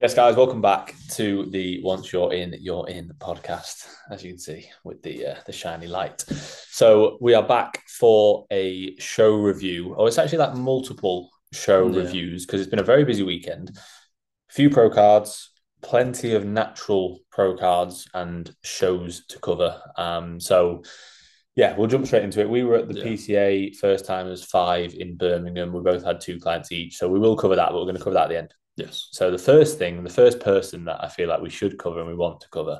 Yes, guys, welcome back to the Once You're In podcast, as you can see with the shiny light. So we are back for a show review. Oh, it's actually like multiple show Yeah, reviews because it's been a very busy weekend. Few pro cards, plenty of natural pro cards and shows to cover. So yeah, we'll jump straight into it. We were at the yeah, PCA first time as five in Birmingham. We both had two clients each, so we will cover that, but we're going to cover that at the end. yes, So the first person that I feel like we should cover and we want to cover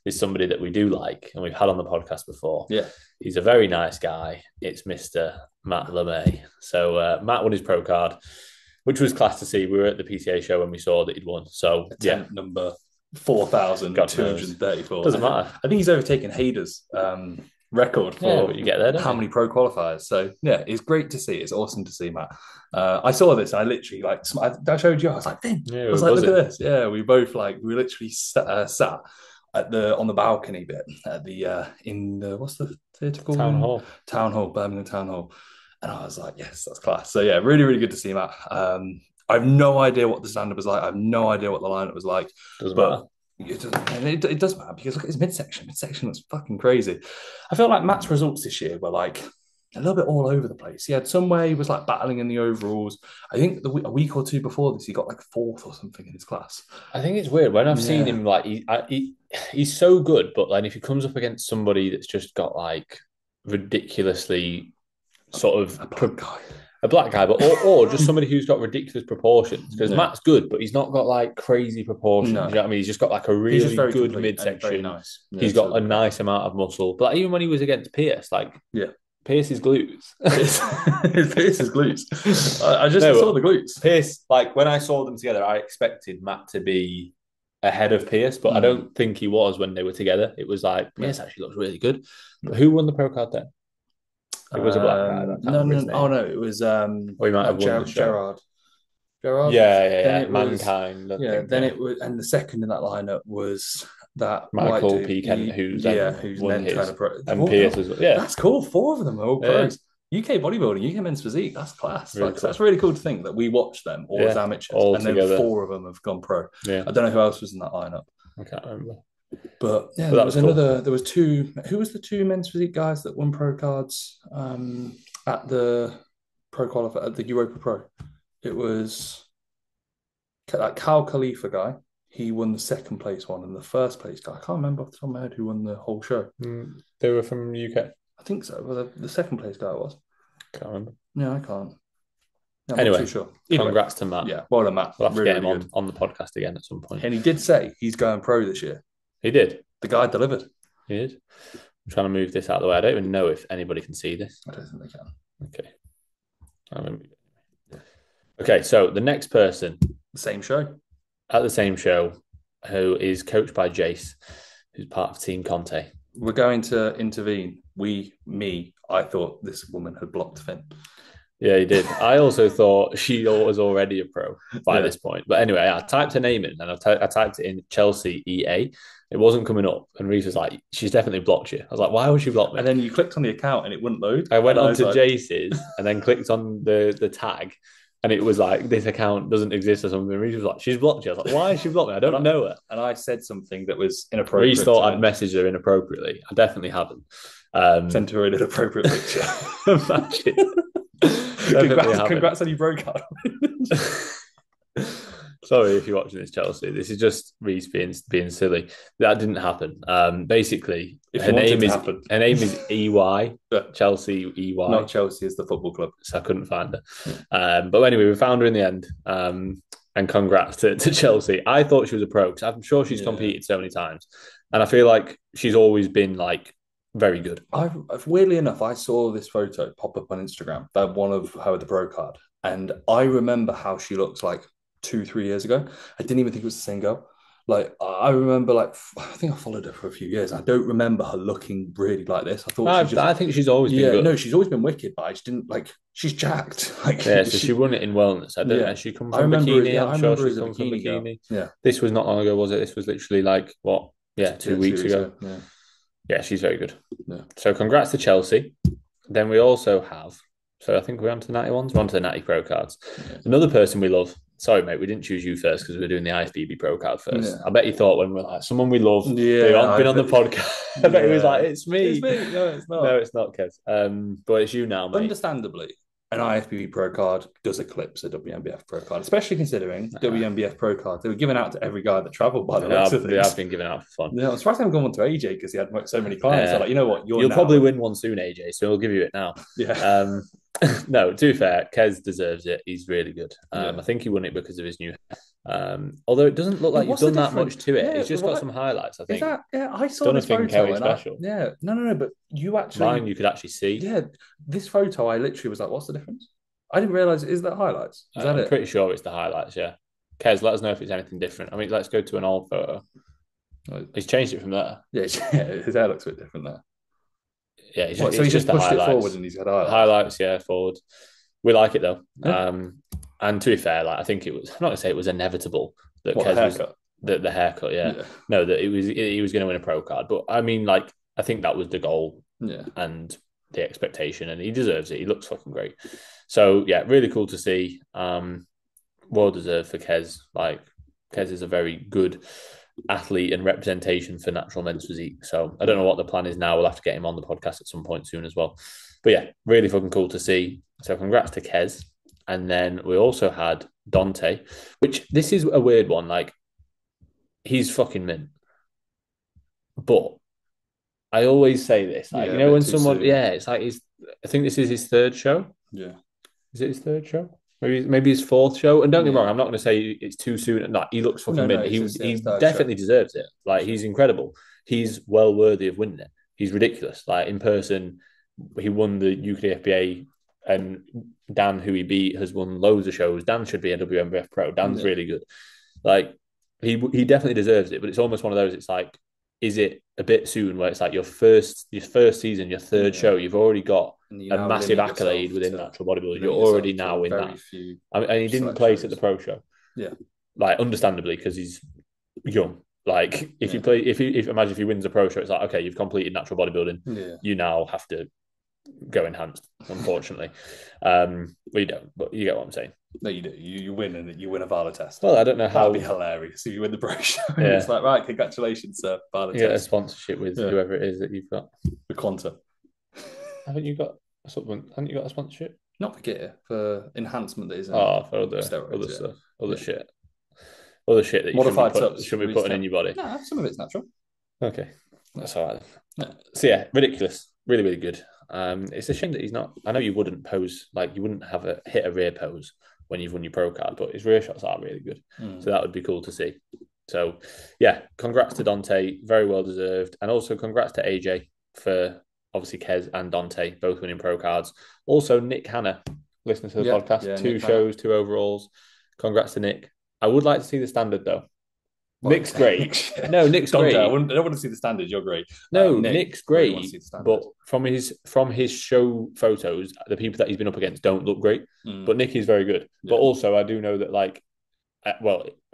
is somebody that we do like and we've had on the podcast before. yeah. He's a very nice guy. It's Mr. Matt LeMay. So Matt won his pro card, which was class to see. We were at the PCA show when we saw that he'd won. So yeah, Attempt number God knows. 4,234. Doesn't matter. I think he's overtaken Hayder's record Yeah, for but you get there, don't how you? many pro qualifiers. So yeah, it's great to see. It's awesome to see, Matt. I saw this and I literally I showed you. I was like, Finn. Yeah, I we was were like, look at buzzing. this. Yeah, we literally sat at the on the balcony bit at the in the what's the theatre called Town in Hall. Town Hall, Birmingham Town Hall. And I was like, yes, that's class. So yeah, really, really good to see Matt. I have no idea what the stand-up was like. I have no idea what the lineup was like, Doesn't but matter. it does matter because look at his midsection. Midsection was fucking crazy. I feel like Matt's results this year were like a little bit all over the place. He had some way he was like battling in the overalls. I think a week or two before this, he got like fourth or something in his class. I think it's weird when I've seen Yeah, him like he's so good, but then if he comes up against somebody that's just got like ridiculously sort of a black guy. a black guy, but or just somebody who's got ridiculous proportions. Because Yeah, Matt's good, but he's not got like crazy proportions. no, You know what I mean? He's just got like a he's just really very good complete and very midsection. nice. Yeah, He's he's got really a great. nice amount of muscle. But like, even when he was against Pierce, like Yeah, Pierce's glutes. Pierce, Pierce his glutes. I just No, saw the glutes. Pierce, like when I saw them together, I expected Matt to be ahead of Pierce, but I Mm, don't think he was when they were together. It was like no, Pierce actually looks really good. But no. who won the pro card then? It was a black guy. I can't No, remember no, his no. Oh name. no, it was Or he might have like won the show. Gerard. Gerard. Yeah, yeah, Then yeah. it was Mankind, I yeah. think. Then Yeah. it was, and the second in that lineup was that white Michael dude. P. Kent, who's Yeah, then who's won then turned a his, pro. and Pierce as well. Yeah, That's cool. Four of them are all yeah, pros. UK bodybuilding, UK men's physique. That's class. really Like cool. that's really cool to think that we watched them all as Yeah, amateurs, all and then together. four of them have gone pro. Yeah, I don't know who else was in that lineup. I can't remember, But yeah, but there that was was cool. another. There was two. Who was the two men's physique guys that won pro cards at the pro qualifier at the Europa Pro? It was that Cal Khalifa guy. He won the second place one, and the first place guy. I can't remember off the top of my head who won the whole show. They were from UK. I think so. Well, the second place guy was. Can't remember. Yeah, I can't. I'm not too Anyway, sure. Either way, congrats to Matt. yeah, well done, Matt. We'll have to Really, get him really good. on the podcast again at some point. And he did say he's going pro this year. He did. The guy delivered. He did. I'm trying to move this out of the way. I don't even know if anybody can see this. I don't think they can. Okay. Okay, so the next person The same show. at the same show who is coached by Jace, who's part of Team Conte. We're going to intervene. I thought this woman had blocked Finn. Yeah, he did. I also thought she was already a pro by Yeah. this point. But anyway, I typed her name in and I typed it in Chelsea EA. It wasn't coming up. And Reese was like, she's definitely blocked you. I was like, why would she block me? And then you clicked on the account and it wouldn't load. I went And I on was to like, Jace's and then clicked on the tag. And it was like, this account doesn't exist or something. Reese was like, she's blocked you. I was like, why has she blocked me? I don't know her. and I said something that was inappropriate. Reese thought to I'd messaged her inappropriately. I definitely haven't. sent her an inappropriate picture. Imagine. Definitely haven't. Congrats on your bro card. Sorry if you're watching this, Chelsea. This is just Reese being silly. That didn't happen. Basically, If her you want it name to is happen. her name is EY But Chelsea EY. not Chelsea as the football club. So I couldn't find her. But anyway, we found her in the end. And congrats to Chelsea. I thought she was a pro because I'm sure she's Yeah. competed so many times, and I feel like she's always been like very good. Weirdly enough, I saw this photo pop up on Instagram, that one of her with the pro card, and I remember how she looked like 2, 3 years ago. I didn't even think it was the same girl. Like I remember, I think I followed her for a few years. I don't remember her looking really like this. I thought she just, I think she's always been yeah, good. no, she's always been wicked, but I just didn't like. She's jacked. Like Yeah, so she won it in wellness. I don't Yeah. know. She come I from remember. bikini. Yeah, I I'm sure remember she's as a come from bikini girl. bikini. Yeah, This was not long ago, was it? This was literally like what? Yeah, 2 weeks ago. Yeah, Yeah, she's very good. yeah. So congrats to Chelsea. Then we also have. So I think we're on to the natty ones. We're on to the natty pro cards. Yeah. Another person we love, sorry, mate, we didn't choose you first because we were doing the IFBB pro card first. Yeah. I bet you thought when we were like, someone we love, they've Yeah, been on the podcast. I bet he was like, it's It's me. me. No, it's No, not. it's not, Kez. But it's you now, mate. Understandably, an IFBB Pro card does eclipse a WNBF Pro card, especially considering WNBF Pro cards they were given out to every guy that travelled by the looks of They things. have been given out for fun. Yeah, I'm surprised I haven't gone one to AJ because he had so many clients. So, like, you know what? You'll probably win one soon, AJ, so we'll give you it now. Yeah. No, to be fair, Kez deserves it. He's really good. Yeah. I think he won it because of his new although it doesn't look like you've done that much to it. Yeah, He's just got some highlights, I think. I saw Done this nothing photo Kelly special. no, but you actually Mine you could actually see. Yeah, this photo I literally was like, what's the difference? I didn't realize is that highlights? Is that I'm it? pretty sure it's the highlights, yeah. Kez, let us know if it's anything different. I mean, let's go to an old photo. He's changed it from there. Yeah, his hair looks a bit different there. Yeah, so he just pushed it forward and he's had highlights. Highlights, yeah, forward. We like it though. Yeah. And to be fair, like I think it was, I'm not gonna say it was inevitable that Kez was the haircut, yeah. No, that he was gonna win a pro card. But I mean, like, I think that was the goal and the expectation, and he deserves it. He looks fucking great. So yeah, really cool to see. Well deserved for Kez. Like, Kez is a very good athlete and representation for natural men's physique. So I don't know what the plan is now. We'll have to get him on the podcast at some point soon as well. But yeah, really fucking cool to see. So congrats to Kez. And then we also had Dante, which this is a weird one. Like, he's fucking mint. But I always say this, like, you know, when someone, it's like I think this is his third show. Yeah. Is it his third show? Maybe his fourth show. And don't get me wrong, I'm not going to say it's too soon. Like, he looks fucking mint. He definitely deserves it. Like, he's incredible. He's well worthy of winning it. He's ridiculous. Like, in person, he won the UKFBA, and Dan, who he beat, has won loads of shows. Dan should be a WNBF pro. Dan's really good. Like, he definitely deserves it. But it's almost one of those. It's like, is it a bit soon where it's like your first season, your third show, you've already got a massive accolade within natural bodybuilding. You're already now in that. And he didn't place at the pro show. Yeah, like, understandably, because he's young. Like, if imagine if he wins a pro show, it's like, okay, you've completed natural bodybuilding. Yeah. You now have to go enhanced, unfortunately. We don't, but you get what I'm saying. No, you do. You win, and you win a VALA test. Well, I don't know how. That'd be hilarious if you win the pro show. Yeah. It's like, right, congratulations, sir. VALA test. Get a sponsorship with whoever it is that you've got. The Quanta. Haven't you got a supplement? Haven't you got a sponsorship? Not for gear, for enhancement that isn't. For other stuff, other shit. Other shit that you shouldn't be putting in your body. No, some of it's natural. Okay. That's all right. Yeah. So yeah, ridiculous. Really, really good. It's a shame that he's not. I know you wouldn't pose, like, you wouldn't have hit a rear pose when you've won your pro card, but his rear shots are really good. So that would be cool to see. So yeah, congrats to Dante, very well deserved, and also congrats to AJ for obviously Kez and Dante both winning pro cards. Also Nick Hanna, listening to the podcast, 2 shows, 2 overalls. Congrats to Nick. I would like to see the standard though. Nick's great. No, Nick's great. I don't want to see the standard. You're great. No, Nick's great. But from his show photos, the people that he's been up against don't look great. But Nick is very good. Yeah. But also, I do know that, like,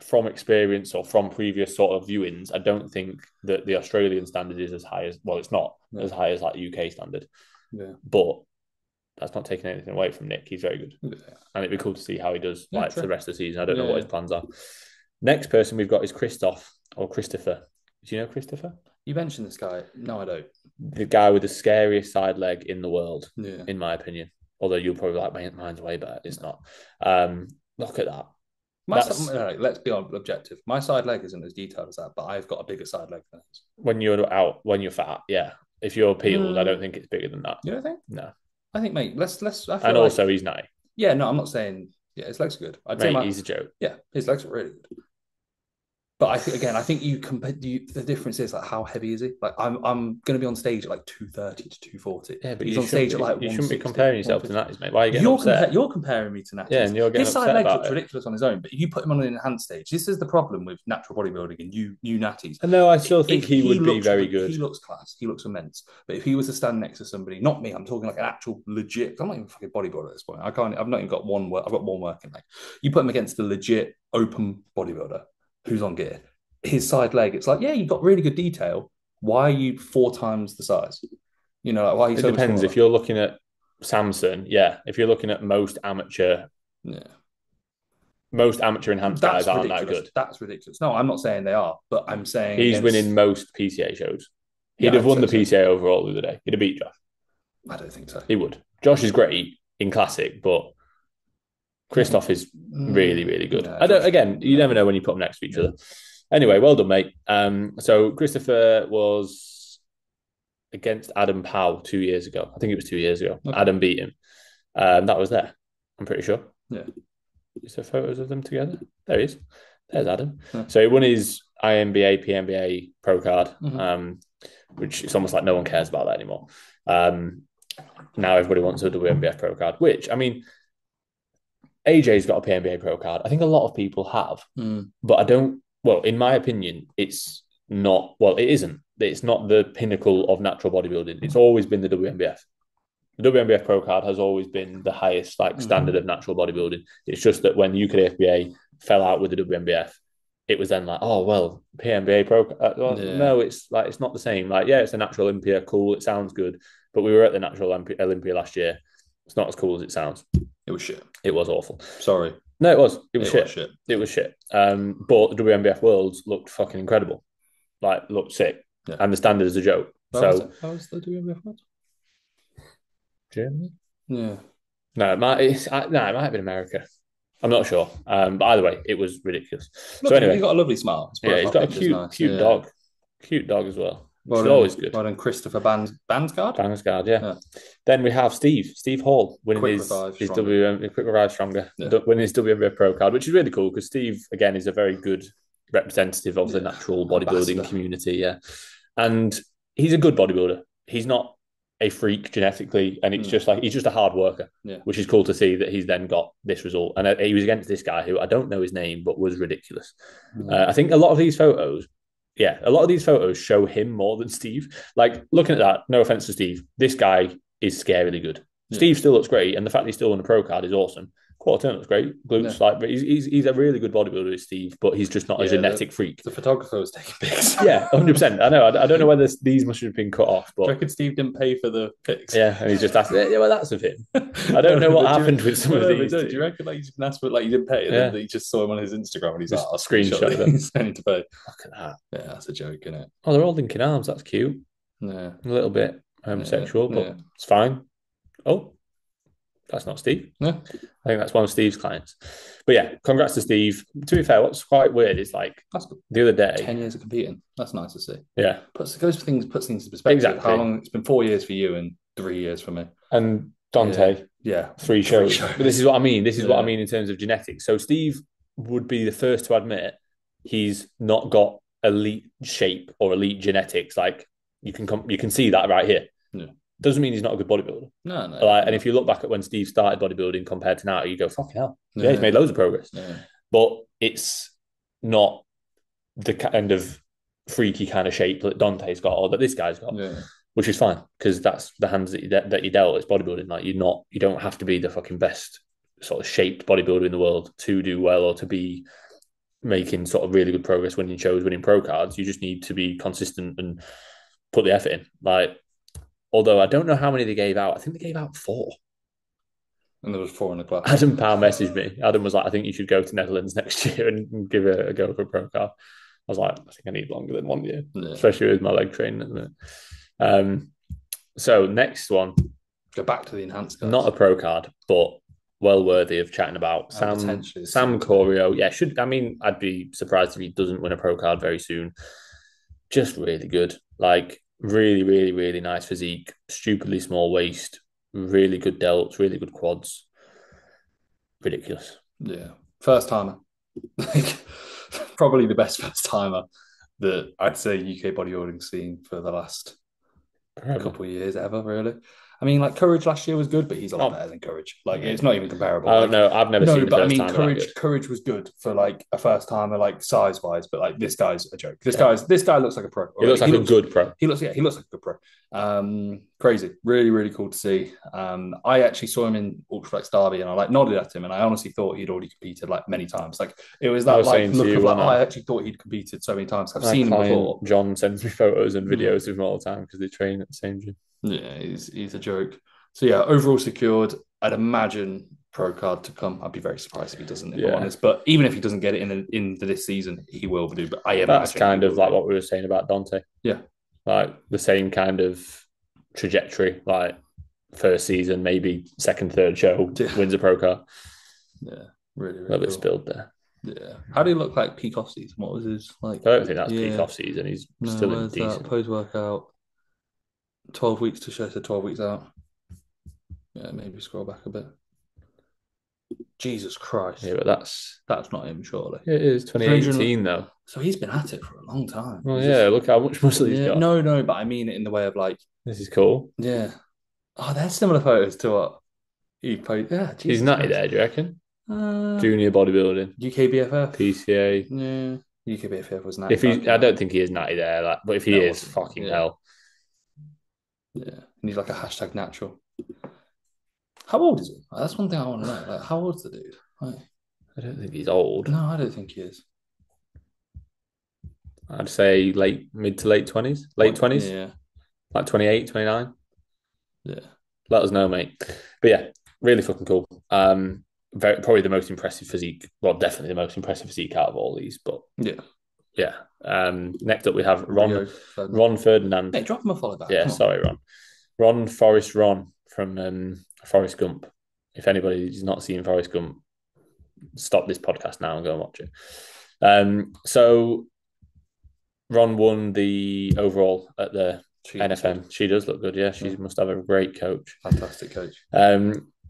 from experience or from previous sort of viewings, I don't think that the Australian standard is as high as, it's not as high as like UK standard. Yeah. But that's not taking anything away from Nick. He's very good. Yeah. And it'd be cool to see how he does for the rest of the season. I don't know what his plans are. Next person we've got is Christopher. Do you know Christopher? You mentioned this guy. No, I don't. The guy with the scariest side leg in the world, in my opinion. Although you'll probably like, mine's way better. It's not. Look at that. Let's be objective. My side leg isn't as detailed as that, but I've got a bigger side leg than this. When you're fat, yeah. If you're peeled, I don't think it's bigger than that. You don't think? No. I think, mate, let's. And also, he's 90. Yeah, no, I'm not saying. Yeah, his legs are good. I'd say he's a joke. Yeah, his legs are really good. But I think you compare. The difference is, like, how heavy is he? Like, I'm going to be on stage at like 230 to 240. Yeah, but he's on stage at like, you shouldn't be comparing yourself to Natties, mate. Why are you getting upset? You're comparing me to Natties. Yeah, and you're getting his side leg looks ridiculous on his own, but you put him on an enhanced stage. This is the problem with natural bodybuilding and you Natties. No, I still think he would be very good. He looks class. He looks immense. But if he was to stand next to somebody, not me, I'm talking like an actual legit. I'm not even fucking bodybuilder at this point. I've not even got one. I've got one working leg. You put him against the legit open bodybuilder who's on gear. His side leg, it's like, yeah, you've got really good detail. Why are you 4 times the size? You know, like, why are you so much smaller? It depends. If you're looking at Samson, yeah. If you're looking at most amateur, Most amateur enhanced guys aren't that good. That's ridiculous. No, I'm not saying they are, but I'm saying he's winning most PCA shows. He'd Yeah, have won I'd the say so. PCA overall the other day. He'd have beat Josh. I don't think so. He would. Josh is great in classic, but Christoph is really, really good. You never know when you put them next to each other. Anyway, well done, mate. So Christopher was against Adam Powell 2 years ago. I think it was 2 years ago. Okay. Adam beat him. That was there. I'm pretty sure. Yeah. Is there photos of them together? There he is. There's Adam. Yeah. So he won his IMBA, PMBA pro card, which it's almost like no one cares about that anymore. Now everybody wants a WNBF pro card, which, I mean, AJ's got a PMBA pro card. I think a lot of people have, but I don't. Well, in my opinion, it's not. Well, it isn't. It's not the pinnacle of natural bodybuilding. It's always been the WNBF. The WNBF pro card has always been the highest standard of natural bodybuilding. It's just that when UK FBA fell out with the WNBF, it was then like, oh well, PMBA pro. No, it's not the same. Like, yeah, it's a natural Olympia, cool. It sounds good, but we were at the natural Olympia last year. It's not as cool as it sounds. It was shit. It was awful. Sorry. No, it was. It was shit. It was shit. But the WNBF Worlds looked fucking incredible. Like, looked sick. Yeah. And the standard is a joke. How was the WNBF Worlds? Germany? Yeah. No, it might have been America. I'm not sure. But either way, it was ridiculous. Look, so anyway, he's got a lovely smile. Yeah, he's got a cute dog. Cute dog as well. Which is always good. Well done, Christopher Bansgaard. Bansgaard, yeah. Then we have Steve Hall winning his Quick Revive Stronger, winning his WNBF Pro card, which is really cool because Steve, again, is a very good representative of the natural bodybuilding community. Yeah. And he's a good bodybuilder. He's not a freak genetically, and it's just like he's just a hard worker, which is cool to see that he's then got this result. And he was against this guy who I don't know his name, but was ridiculous. I think a lot of these photos show him more than Steve. Like, looking at that, no offense to Steve, this guy is scarily good. Steve still looks great, and the fact he's still on the pro card is awesome. Quarter turn looks great, glutes but he's a really good bodybuilder, Steve, but he's just not a genetic freak. The photographer was taking pics. Yeah, 100%. I know. I don't know whether these must have been cut off, but I reckon Steve didn't pay for the pics. Yeah, and he just asked, yeah, well, that's of him. I don't know what happened with some of these. Do you reckon you can ask for you didn't pay, and then he just saw him on his Instagram and he's like, I'll screenshot them. He's saying to pay. Look at that. Yeah, that's a joke, isn't it? Oh, they're all linking arms. That's cute. Yeah, a little bit homosexual, but it's fine. Oh. That's not Steve. Yeah. I think that's one of Steve's clients. But yeah, congrats to Steve. To be fair, what's quite weird is the other day. 10 years of competing. That's nice to see. Yeah. Puts things into perspective. Exactly. How long? It's been 4 years for you and 3 years for me. And Dante. Yeah. 3 shows. But this is what I mean. This is what I mean in terms of genetics. So Steve would be the first to admit he's not got elite shape or elite genetics. Like, you can see that right here. Yeah. Doesn't mean he's not a good bodybuilder. No. And if you look back at when Steve started bodybuilding compared to now, you go, fucking hell. Yeah, he's made loads of progress. Yeah. But it's not the kind of freaky kind of shape that Dante's got or that this guy's got, which is fine because that's the hands that you dealt. It's bodybuilding. Like, you don't have to be the fucking best sort of shaped bodybuilder in the world to do well or to be making sort of really good progress, winning shows, winning pro cards. You just need to be consistent and put the effort in. Like, although I don't know how many they gave out. I think they gave out 4. And there was 4 in the class. Adam Powell messaged me. Adam was like, I think you should go to Netherlands next year and give it a go for a pro card. I was like, I think I need longer than 1 year, especially with my leg training at the minute. So next one. Go back to the enhanced guys. Not a pro card, but well worthy of chatting about. Sam Corio. Yeah, I'd be surprised if he doesn't win a pro card very soon. Just really good. Like, really, really, really nice physique, stupidly small waist, really good delts, really good quads. Ridiculous. Yeah. First timer. Probably the best first timer that I'd say UK bodybuilding scene for the last couple of years ever, really. I mean, like, Courage last year was good, but he's a lot better than Courage. Like, it's not even comparable. I don't know. I've never seen the first time. Courage was good for like a first timer, like size wise, but like this guy's a joke. This guy looks like a pro. He looks like a good pro. He looks like a good pro. Crazy, really, really cool to see. I actually saw him in Ultraflex Derby, and I nodded at him, and I honestly thought he'd already competed like many times. Like, it was that look of I actually thought he'd competed so many times. I've seen him before. John sends me photos and videos of him all the time because they train at the same gym. Yeah, he's a joke. So yeah, overall secured. I'd imagine pro card to come. I'd be very surprised if he doesn't, if I'm honest. But even if he doesn't get it in this season, he will do. But I imagine that's kind of like what we were saying about Dante. Yeah, like the same kind of trajectory. Like first season, maybe second, third show, wins a pro card. Yeah, really, a little bit spilled there. Yeah. How do he look like peak off season? What was his like? I don't think that's peak off season. He's still in decent. Post workout. 12 weeks to show, so 12 weeks out. Yeah, maybe scroll back a bit. Jesus Christ. Yeah, but that's not him, surely. It is 2018 though. So he's been at it for a long time. Well, yeah, look how much muscle he's got. No, but I mean it in the way of like, this is cool. Yeah. Oh, they're similar photos to what he played. Yeah, Jesus he's nutty there, do you reckon? Junior bodybuilding, UKBFF, PCA. Yeah, UKBFF was nutty. If he, I don't think he is nutty there, like, but if he is, fucking hell. Yeah, and he's like a hashtag natural. How old is he? That's one thing I want to know. Like, how old's the dude? Like, I don't think he's old. No, I don't think he is. I'd say mid to late 20s. Late 20s? Yeah. Like 28, 29? Yeah. Let us know, mate. But yeah, really fucking cool. Probably the most impressive physique. Well, definitely the most impressive physique out of all these. But yeah. Next up we have Ron Ferdinand. Hey, drop him a follow back. Yeah, sorry, Ron. Ron from Forrest Gump. If anybody's not seen Forrest Gump, stop this podcast now and go and watch it. So Ron won the overall at the NFM. She does look good, yeah. She must have a great coach. Fantastic coach.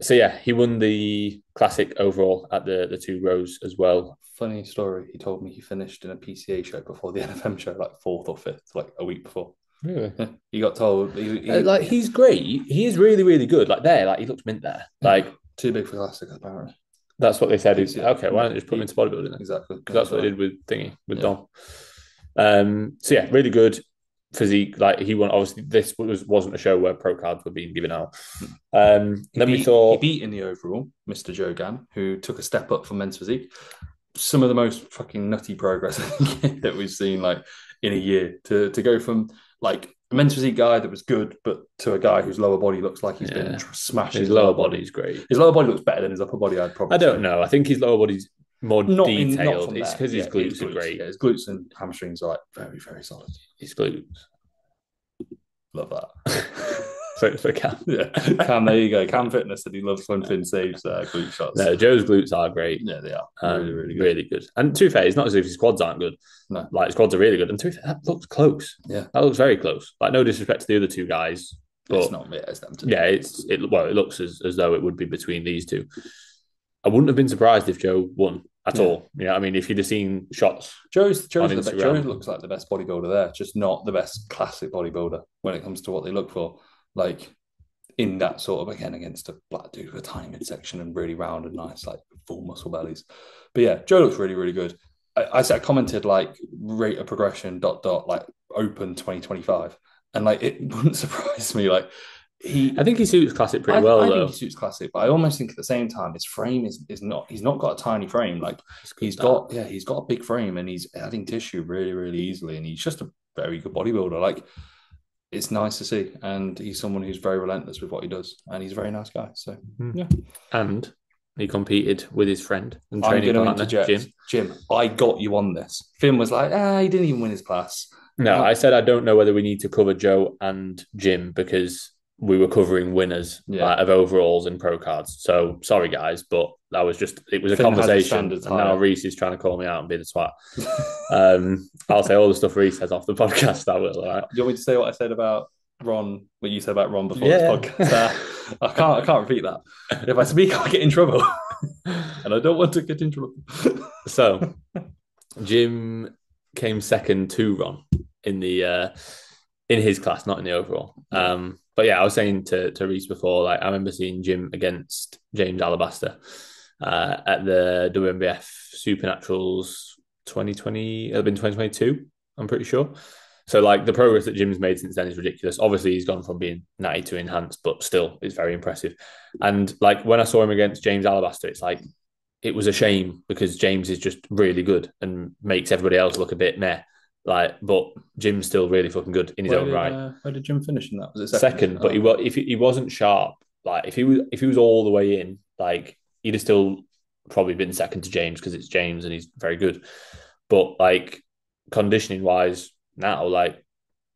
So yeah, he won the classic overall at the 2 rows as well. Funny story. He told me he finished in a PCA show before the NFM show, like 4th or 5th, like a week before. Really? He got told he's great. He is really, really good. Like he looks mint there. Like too big for classic, apparently. That's what they said. Okay, why don't you just put him into bodybuilding then? Exactly. Because that's what they did with Dom. So yeah, really good physique. Like he won. Obviously, this wasn't a show where pro cards were being given out. He beat in the overall Mr. Joe Gann, who took a step up for men's physique. Some of the most fucking nutty progress I think that we've seen like in a year to go from like a men's physique guy that was good, but to a guy whose lower body looks like he's been smashed. His lower body's great. His lower body looks better than his upper body. I don't know. I think his lower body's more detailed. It's because his glutes are great. Yeah, his glutes and hamstrings are like very, very solid. His glutes. Love that. for Cam. Yeah, Cam, there you go. Cam Fitness said he loves when Finn saves glute shots. No, Joe's glutes are great. Yeah, they are. Really, really good. Really good. And to be fair, it's not as if his quads aren't good. No. Like, his quads are really good. And to be fair, that looks close. Yeah. That looks very close. Like, no disrespect to the other 2 guys. But it's not. Yeah, it's them too. Yeah, it looks as though it would be between these 2. I wouldn't have been surprised if Joe won at all. You know, I mean, if you'd have seen shots. Joe looks like the best bodybuilder there, just not the best classic bodybuilder when it comes to what they look for. Like, in that sort of, again, against a black dude with a tiny midsection and really round and nice, like full muscle bellies. But yeah, Joe looks really, really good. I commented like rate of progression ... like open 2025, and like it wouldn't surprise me. Like I think he suits classic pretty well. I think he suits classic, but I almost think at the same time his frame is not. He's not got a tiny frame. Like he's got a big frame and he's adding tissue really, really easily, and he's just a very good bodybuilder. Like, it's nice to see, and he's someone who's very relentless with what he does, and he's a very nice guy. So yeah, and he competed with his friend and training partner Jim. I got you on this. Finn was like, he didn't even win his class. No, I said I don't know whether we need to cover Joe and Jim because we were covering winners of overalls and pro cards. So sorry, guys, but that was it was a conversation. And now Reese is trying to call me out and be the twat. I'll say all the stuff Reese says off the podcast. I will. All right. Do you want me to say what I said about Ron? What you said about Ron before this podcast? I can't repeat that. If I speak, I'll get in trouble, and I don't want to get in trouble. So Jim came second to Ron in the in his class, not in the overall. But yeah, I was saying to Reese before, like I remember seeing Jim against James Alabaster at the WNBF Supernaturals 2020. It'll been 2022, I'm pretty sure. So like the progress that Jim's made since then is ridiculous. Obviously, he's gone from being natty to enhanced, but still, it's very impressive. And like when I saw him against James Alabaster, it's like it was a shame because James is just really good and makes everybody else look a bit meh. Like, but Jim's still really fucking good in his own right. Where did Jim finish in that? Was it second? But if he wasn't sharp, like if he was all the way in, like he'd have still probably been second to James because it's James and he's very good. But like conditioning wise, now like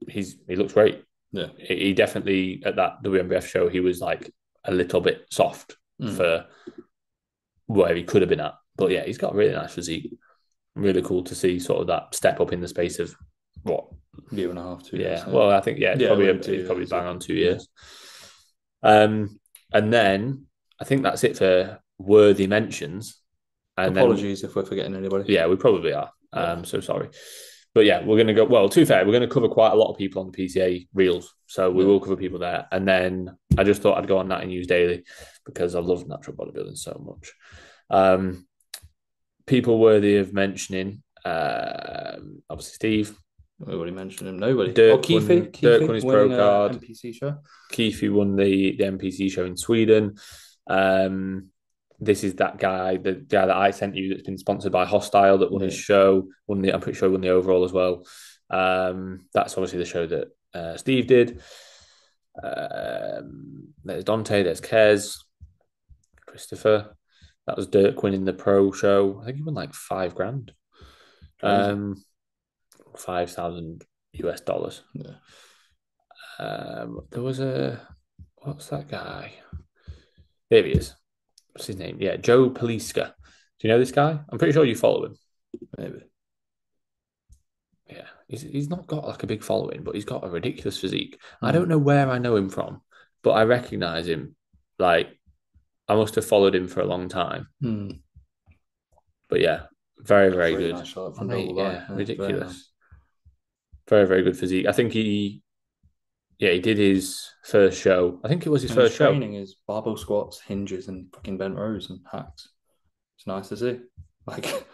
he looks great. Yeah. He definitely at that WNBF show he was like a little bit soft for where he could have been at. But yeah, he's got a really nice physique. Really cool to see sort of that step up in the space of what year and a half, 2 years. Yeah, well, I think it's probably bang on 2 years. And then I think that's it for worthy mentions. And apologies if we're forgetting anybody. Yeah, we probably are. So sorry. But yeah, we're going to go. Well, to be fair, we're going to cover quite a lot of people on the PCA reels. So we will cover people there. And then I just thought I'd go on Natty News Daily because I love natural bodybuilding so much. People worthy of mentioning, obviously Steve. We already mentioned him. Nobody. Dirk won his pro card. NPC show. Keefe won the NPC show in Sweden. This is that guy, the guy that I sent you that's been sponsored by Hostile that won his show. I'm pretty sure he won the overall as well. That's obviously the show that Steve did. There's Dante, there's Kez, Christopher. That was Dirk winning the pro show. I think he won like $5,000. 5,000 US dollars. Yeah. There was what's that guy? There he is. What's his name? Yeah, Joe Poliska. Do you know this guy? I'm pretty sure you follow him. Maybe. Yeah, he's not got like a big following, but he's got a ridiculous physique. I don't know where I know him from, but I recognize him. Like, I must have followed him for a long time. But yeah, very, very good. Nice shot from ridiculous. Very, very good physique. I think he did his first show. I think it was his first show. Training is barbell squats, hinges, and fucking bent rows and hacks. It's nice to see. Like,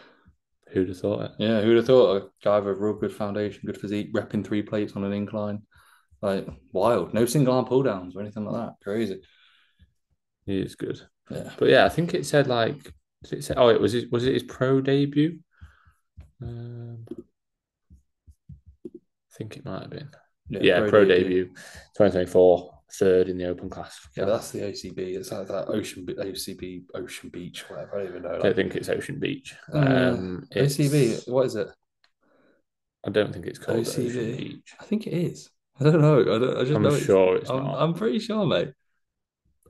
who'd have thought it? Yeah, who'd have thought a guy with a real good foundation, good physique, repping 3 plates on an incline. Like, wild. No single arm pull downs or anything like that. Crazy. He is good. Yeah. But yeah, I think it said like, was it his pro debut? I think it might have been. Yeah, pro debut. 2024, third in the open class. Yeah, that's the OCB. It's like that OCB, Ocean Beach, whatever. I don't even know. I don't think it's Ocean Beach. OCB, what is it? I don't think it's called OCB. Ocean Beach. I think it is. I don't know. I'm sure it's not. I'm pretty sure, mate.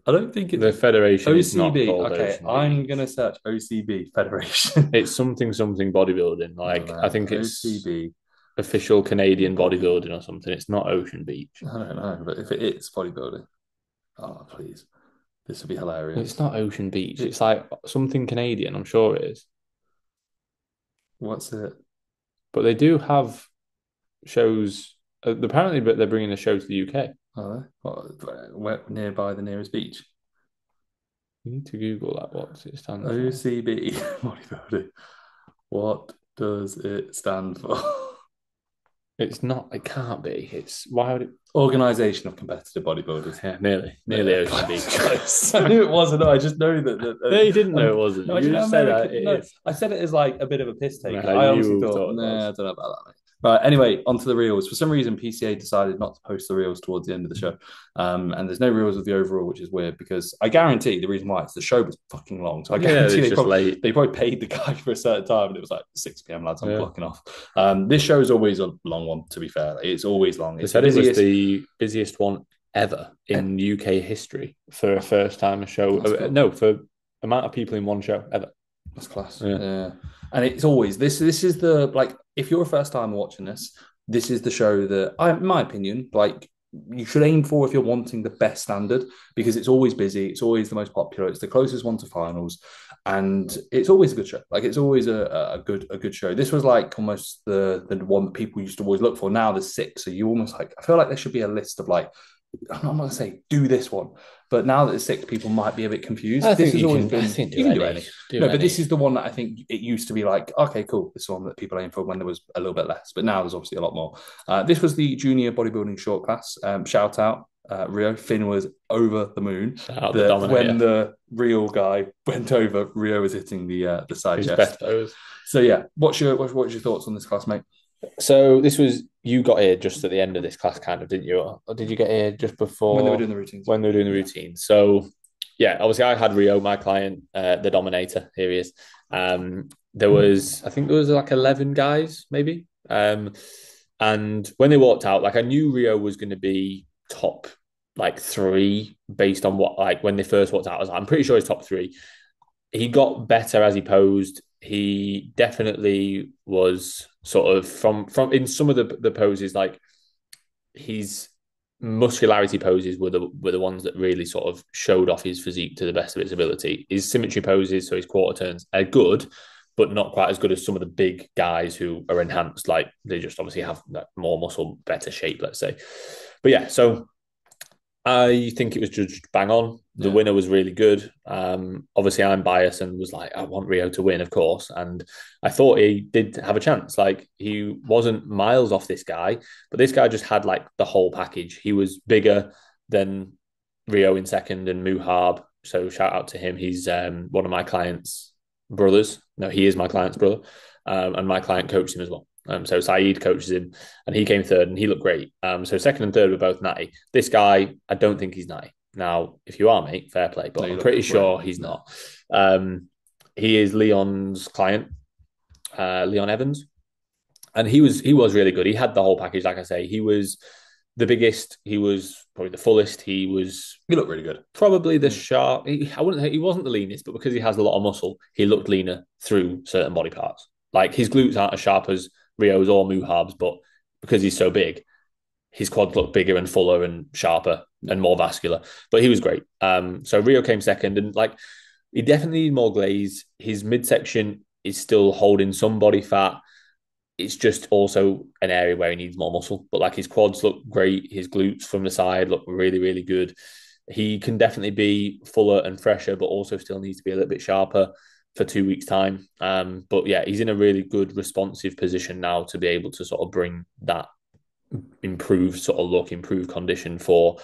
I don't think it's the federation. OCB. Is not called okay, Ocean I'm gonna search OCB Federation. It's something bodybuilding. Like I think it's OCB. Official Canadian bodybuilding or something. It's not Ocean Beach. I don't know, but if it is bodybuilding, oh please, this would be hilarious. It's not Ocean Beach. It's like something Canadian. I'm sure it is. What's it? But they do have shows. Apparently, but they're bringing a show to the UK. Oh, where nearby the nearest beach? You need to Google that. What's it stand for? OCB bodybuilding. What does it stand for? It's not. It can't be. It's why would it? Organisation of Competitive Bodybuilders. Yeah, nearly Ocean Beach. I knew it wasn't. I just know that. No, you didn't know it wasn't. No, you just said that. I said it as like a bit of a piss take. I honestly thought. Nah, I don't know about that, mate. Right. Anyway, onto the reels. For some reason, PCA decided not to post the reels towards the end of the show, and there's no reels of the overall, which is weird because I guarantee the reason why is the show was fucking long. So I guarantee they probably paid the guy for a certain time, and it was like 6 p.m. lads. I'm clocking off. This show is always a long one. To be fair, it's always long. They said it was the busiest one ever in UK history for a first time show. No, for amount of people in one show ever. That's class. Yeah. And it's always this is the like if you're a first time watching this is the show that in my opinion, like you should aim for if you're wanting the best standard because it's always busy, it's always the most popular, it's the closest one to finals, and it's always a good show. Like it's always a good show. This was like almost the one that people used to always look for. Now there's 6, so you almost like I feel like there should be a list of like I'm not going to say do this one, but now that there's 6, people might be a bit confused. I think you can do any. But this is the one that I think it used to be like, okay, cool. This is one that people aim for when there was a little bit less, but now there's obviously a lot more. This was the junior bodybuilding short class. Shout out Rio. Finn was over the moon. When the real guy went over, Rio was hitting the side chest. Best pose. So yeah, what's your thoughts on this class, mate? So this was you got here just at the end of this class, kind of, didn't you? Or did you get here just before when they were doing the routines? When they were doing the routines. So yeah, obviously I had Rio, my client, the Dominator. Here he is. There was, I think there was like 11 guys, maybe. And when they walked out, like I knew Rio was going to be top like three based on what, like when they first walked out, I was like, I'm pretty sure he's top three. He got better as he posed. He definitely was sort of from in some of the poses, like his muscularity poses were the ones that really sort of showed off his physique to the best of its ability. His symmetry poses, so his quarter turns, are good, but not quite as good as some of the big guys who are enhanced. Like they just obviously have that more muscle, better shape, let's say. But yeah, so I think it was judged bang on. The Yeah. winner was really good. Obviously, I'm biased and was like, I want Rio to win, of course. And I thought he did have a chance. Like, he wasn't miles off this guy, but this guy just had like the whole package. He was bigger than Rio in second and Muhab. So, shout out to him. He's one of my client's brothers. No, he is my client's brother. And my client coached him as well. So Saeed coaches him, and he came third, and he looked great. So second and third were both natty. This guy, I don't think he's natty. Now, if you are, mate, fair play, but No, you I'm look pretty sure great. he's not. He is Leon's client, Leon Evans, and he was really good. He had the whole package, like I say. He was the biggest. He was probably the fullest. He was You look really good. probably the sharp. I wouldn't say he wasn't the leanest, but because he has a lot of muscle, he looked leaner through certain body parts. Like his glutes aren't as sharp as Rio's or Muhab's, but because he's so big, his quads look bigger and fuller and sharper and more vascular. But he was great. So Rio came second, and like he definitely needed more glaze. His midsection is still holding some body fat. It's just also an area where he needs more muscle. But like his quads look great. His glutes from the side look really, really good. He can definitely be fuller and fresher, but also still needs to be a little bit sharper for 2 weeks' time. But yeah, he's in a really good responsive position now to be able to sort of bring that improved sort of look, improved condition for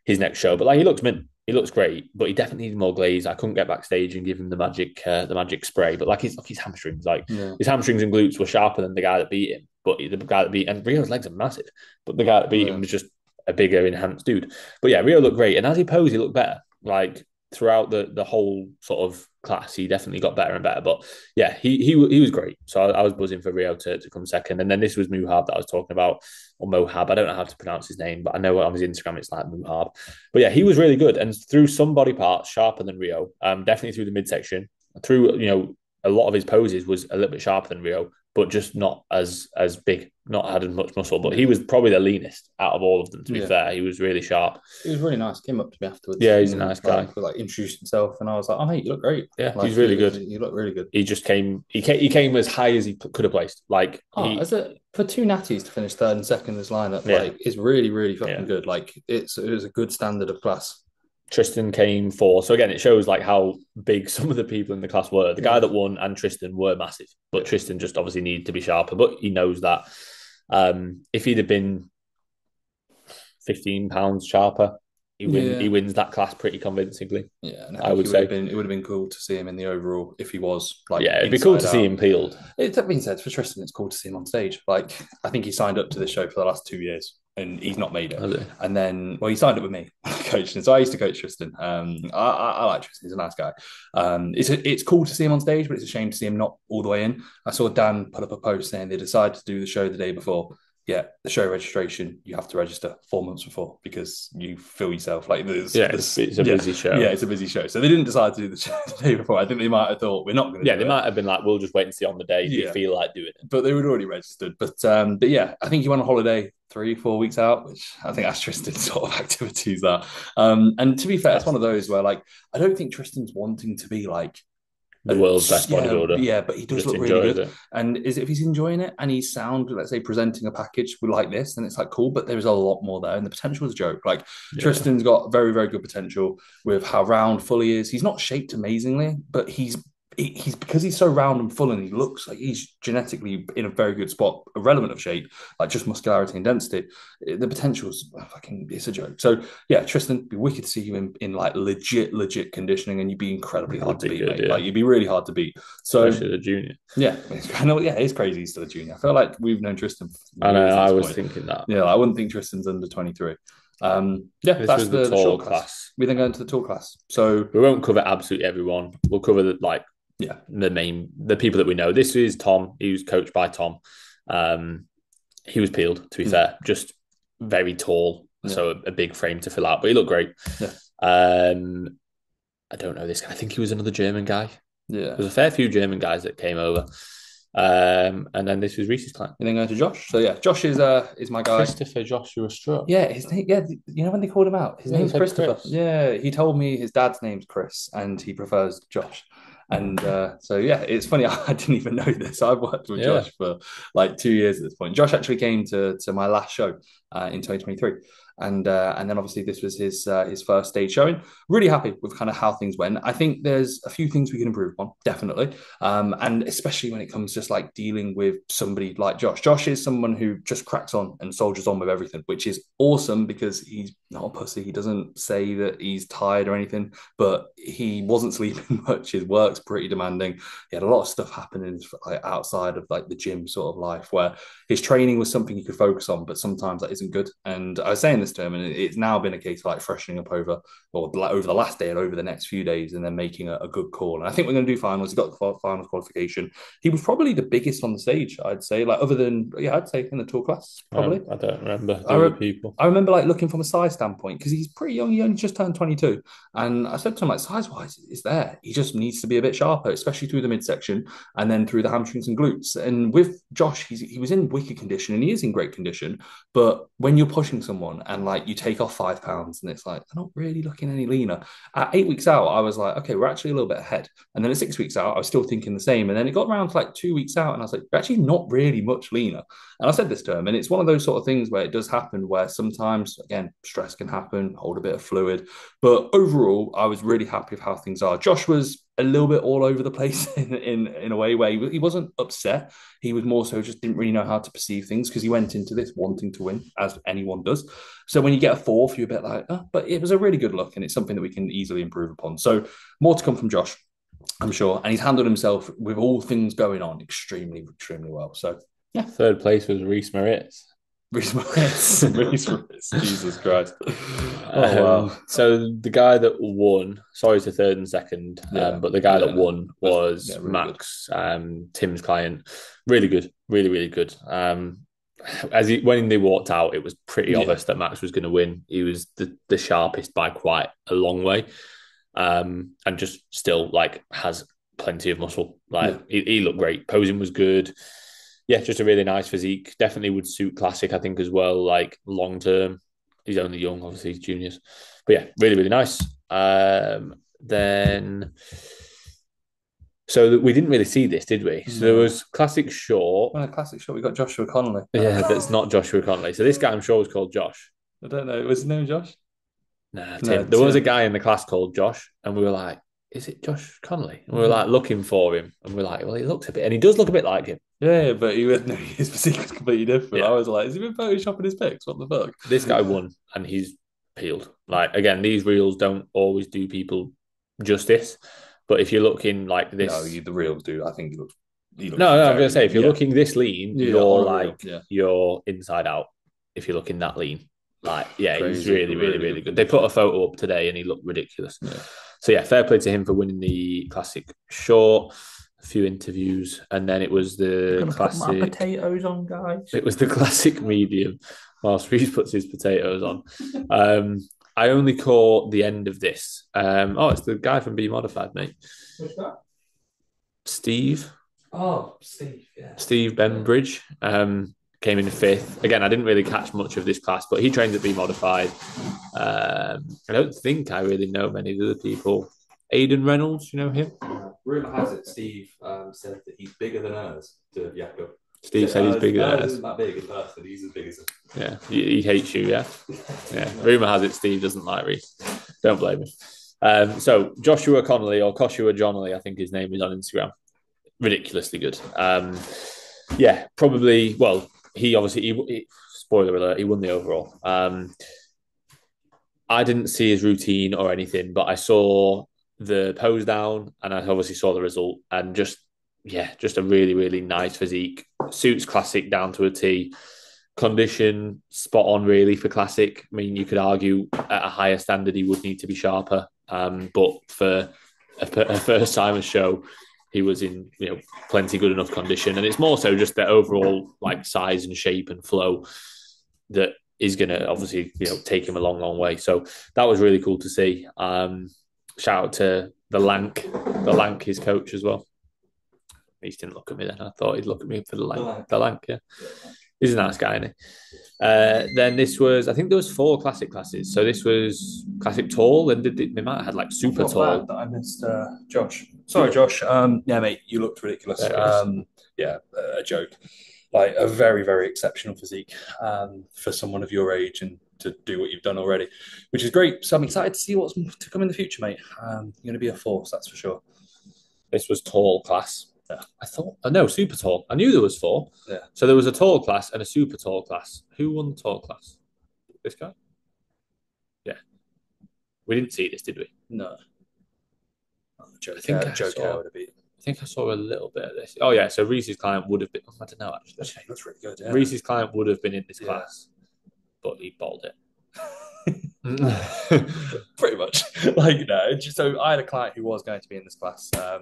his next show. But like he looks mint, he looks great, but he definitely needs more glaze. I couldn't get backstage and give him the magic spray. But like his hamstrings, like Yeah. his hamstrings and glutes were sharper than the guy that beat him. But the guy that beat and Rio's legs are massive, but the guy that beat him Yeah. was just a bigger, enhanced dude. But yeah, Rio looked great, and as he posed, he looked better. Like throughout the whole sort of class, he definitely got better and better. But yeah, he was great. So I was buzzing for Rio to come second, and then this was Muhab that I was talking about, or Mohab. I don't know how to pronounce his name, but I know on his Instagram it's like Muhab. But yeah, he was really good, and through some body parts sharper than Rio. Definitely through the midsection, through a lot of his poses was a little bit sharper than Rio, but just not as big, not had as much muscle. But he was probably the leanest out of all of them. To be fair, he was really sharp. He was really nice. Came up to me afterwards. Yeah, he's a nice guy. Like introduced himself, and I was like, "Oh, mate, you look great. Yeah, Like he's really good. You look really good." He just came. He came as high as he could have placed. Like Oh, he, as a for two natties to finish third and second in this lineup, Yeah. like it's really, really fucking Yeah. good. Like it was a good standard of class. Tristan came fourth. So again, it shows like how big some of the people in the class were. The guy Yeah. that won and Tristan were massive, but Tristan just obviously needed to be sharper. But he knows that. If he'd have been 15 pounds sharper, he wins that class pretty convincingly. Yeah, and I would say it would have been cool to see him in the overall if he was like. Yeah, it'd be cool to see him peeled. That being said, for Tristan, it's cool to see him on stage. Like I think he signed up to this show for the last 2 years, and he's not made it. And then, well, he signed up with me, coaching. So I used to coach Tristan. I like Tristan; he's a nice guy. It's cool to see him on stage, but it's a shame to see him not all the way in. I saw Dan put up a post saying they decided to do the show the day before. Yeah, the show registration, you have to register 4 months before because you feel yourself like it's a busy show. Yeah, it's a busy show. So they didn't decide to do the show the day before. I think they might have thought we're not going to. Yeah, they might have been like, we'll just wait and see on the day. Do you feel like doing it? But they were already registered. But yeah, I think he went on holiday 3-4 weeks out, which I think that's Tristan's sort of activities there. And to be fair, it's one of those where like I don't think Tristan's wanting to be like the world's best bodybuilder. Yeah, but he does look really good. And if he's enjoying it and he's sound, let's say, presenting a package like this, then it's like cool, but there's a lot more there. And the potential is a joke. Like Tristan's got very, very good potential with how round, full he is. He's not shaped amazingly, but he's because he's so round and full and he looks like he's genetically in a very good spot, irrelevant of shape, like just muscularity and density. The potential's fucking, it's a joke. So yeah, Tristan, it'd be wicked to see you in like legit conditioning, and you'd be incredibly hard to beat, mate. Yeah. Like you'd be really hard to beat. So especially the junior. Yeah, I know. Yeah, it's crazy he's still a junior. I feel like we've known Tristan. I know. I was thinking that. Yeah, I wouldn't think Tristan's under 23. This that's was the the tall short class. We then go into the tall class. So we won't cover absolutely everyone. We'll cover the people that we know. This is Tom. He was coached by Tom. He was peeled, to be fair, just very tall, so a big frame to fill out, but he looked great. I don't know this guy. I think he was another German guy. Yeah, there's a fair few German guys that came over. And then this was Reese's client. And then going to Josh. So Josh is my guy. Christopher Joshua Strutt. Yeah, his name. Yeah, you know when they called him out, his name's Christopher. Chris. Yeah, he told me his dad's name's Chris, and he prefers Josh. And it's funny. I didn't even know this. I've worked with Josh for like 2 years at this point. Josh actually came to my last show in 2023. And then obviously this was his first stage showing. Really happy with kind of how things went. I think there's a few things we can improve on, definitely. And especially when it comes just like dealing with somebody like Josh. Josh is someone who just cracks on and soldiers on with everything, which is awesome because he's not a pussy. He doesn't say that he's tired or anything, but he wasn't sleeping much. His work's pretty demanding. He had a lot of stuff happening like outside of like the gym sort of life where his training was something he could focus on, but sometimes that isn't good. And I was saying this to him, and it's now been a case of like freshening up over the last day and over the next few days, and then making a good call. And I think we're going to do finals. He got the finals qualification. He was probably the biggest on the stage, I'd say. Like other than I'd say in the tall class, probably. I don't remember the other people. I remember like looking from a size standpoint because he's pretty young. He only just turned 22, and I said to him like size wise, it's there. He just needs to be a bit sharper, especially through the midsection and then through the hamstrings and glutes. And with Josh, he was in wicked condition and he is in great condition. But when you're pushing someone and like you take off 5 pounds and it's like they're not really looking any leaner. At 8 weeks out, I was like, okay, we're actually a little bit ahead. And then at 6 weeks out, I was still thinking the same. And then it got around to like 2 weeks out, and I was like, we're actually not really much leaner. And I said this to him, and it's one of those sort of things where it does happen where sometimes, again, stress can happen, hold a bit of fluid. But overall, I was really happy with how things are. Josh was a little bit all over the place in a way where he wasn't upset. He was more so just didn't really know how to perceive things because he went into this wanting to win, as anyone does. So when you get a fourth, you're a bit like, but it was a really good look, and it's something that we can easily improve upon. So more to come from Josh, I'm sure. And he's handled himself with all things going on extremely, extremely well. So yeah. Third place was Reese Moritz. Jesus Christ. Wow. So the guy that won, sorry to third and second, but the guy that won was really Max, Tim's client. Really good, really, really good. When they walked out, it was pretty obvious that Max was going to win. He was the sharpest by quite a long way, and just still like has plenty of muscle. He looked great. Posing was good. Yeah, just a really nice physique. Definitely would suit Classic, I think, as well. Like long term, he's only young, obviously, he's juniors. But yeah, really, really nice. Then, so we didn't really see this, did we? So there was Classic Short. Classic Short. We got Joshua Connolly. Yeah, that's not Joshua Connolly. So this guy, I'm sure, was called Josh. I don't know. Was his name Josh? Nah, Tim. There was a guy in the class called Josh, and we were like, is it Josh Connolly? And we were like looking for him, and we were like, well, he looks a bit, and he does look a bit like him. Yeah, but his physique was completely different. Yeah. I was like, has he been photoshopping his pics? What the fuck? This guy won, and he's peeled. Like, again, these reels don't always do people justice, but if you're looking like this... No, the reels do. I think he looks no, I'm going to say, if you're looking this lean, you're inside out. If you're looking that lean. Like, yeah, crazy, he's really, really, really good. They put a photo up today, and he looked ridiculous. Yeah. So, yeah, fair play to him for winning the Classic Short. A few interviews, and then it was the Classic... Put my potatoes on, guys. It was the Classic Medium, whilst Reese puts his potatoes on. I only caught the end of this. It's the guy from Be Modified, mate. Who's that? Steve. Oh, Steve, yeah. Steve Benbridge came in fifth. Again, I didn't really catch much of this class, but he trains at Be Modified. I don't think I really know many of the other people. Aidan Reynolds, you know him? Rumour has it Steve said that he's bigger than us to Jakob. Steve said he's bigger than us. Isn't that big in person? He's as big as him. Yeah, he hates you, yeah? Yeah. Rumour has it Steve doesn't like Reese. Don't blame him. So Joshua Connolly, or Koshua Johnley, I think his name is on Instagram. Ridiculously good. Yeah, probably, well, he spoiler alert, he won the overall. I didn't see his routine or anything, but I saw the pose down, and I obviously saw the result, and just a really, really nice physique. Suits Classic down to a T. condition spot on really for classic. I mean, you could argue at a higher standard he would need to be sharper, but for a first timer show, he was in plenty good enough condition, and it's more so just the overall like size and shape and flow that is going to obviously take him a long way. So that was really cool to see. Shout out to the Lank, his coach as well. He just didn't look at me then. I thought he'd look at me for the Lank, yeah. He's a nice guy, isn't he? Then this was, I think there was 4 classic classes. So this was classic tall, and they might have had like super tall. That I missed Josh. Sorry, Josh. Yeah, mate, you looked ridiculous. Yeah, a joke. Like a very, very exceptional physique for someone of your age and to do what you've done already, which is great. So I'm excited to see what's to come in the future, mate. You're going to be a force, that's for sure. This was tall class. Yeah. I thought, no, super tall. I knew there was 4. Yeah. So there was a tall class and a super tall class. Who won the tall class? This guy? Yeah. We didn't see this, did we? No. Joe Care would have been. I think I saw a little bit of this. Oh, yeah. So Reese's client would have been. I don't know, actually. That's really good. Yeah. Reese's client would have been in this class, but he balled it. Pretty much. Like, so I had a client who was going to be in this class. A